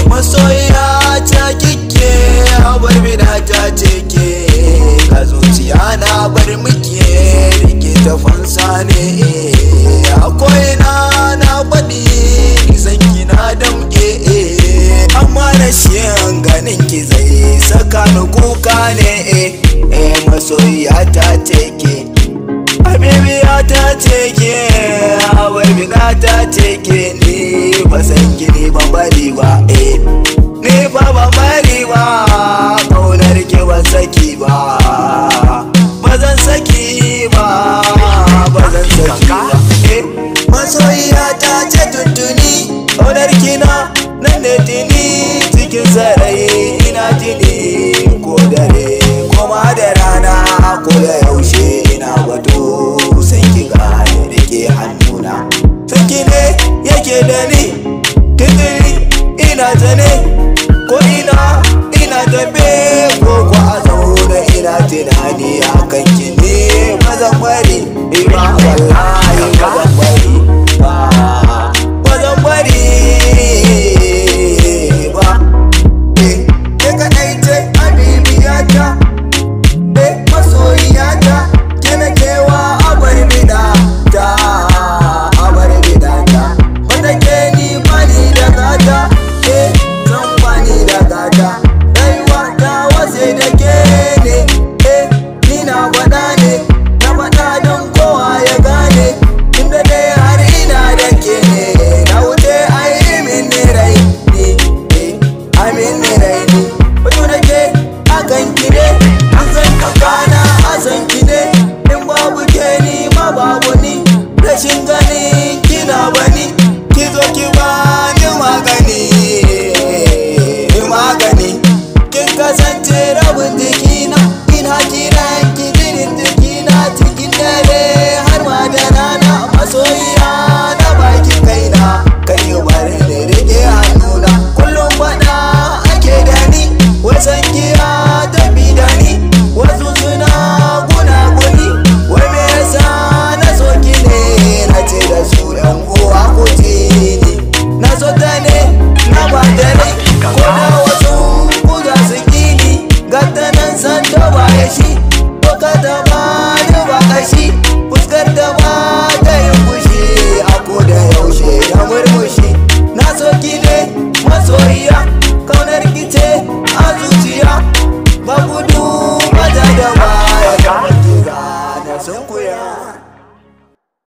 Masoya ta kike bar bina ta teke ka zuciya na bar muke rike ta fansa ne akwai na faɗi san kina damke amma rashin ganin ki zai saka ni kuka ne masoya ta teke habibiya ta teke bar bina ta teke ni ba san ki ne ban bari ba ni ba ban bari ba kaunar ki ban saki ba bazan saki ba bazan saki ba masoyiya ta ce tuntuni kaunar ki na nan ne tuni cikin sarai ina tuni ko dare kuma da rana ko da yaushe ina batu san ki ga da ke hannuna sanki ne yake da ni tuni ina ta ne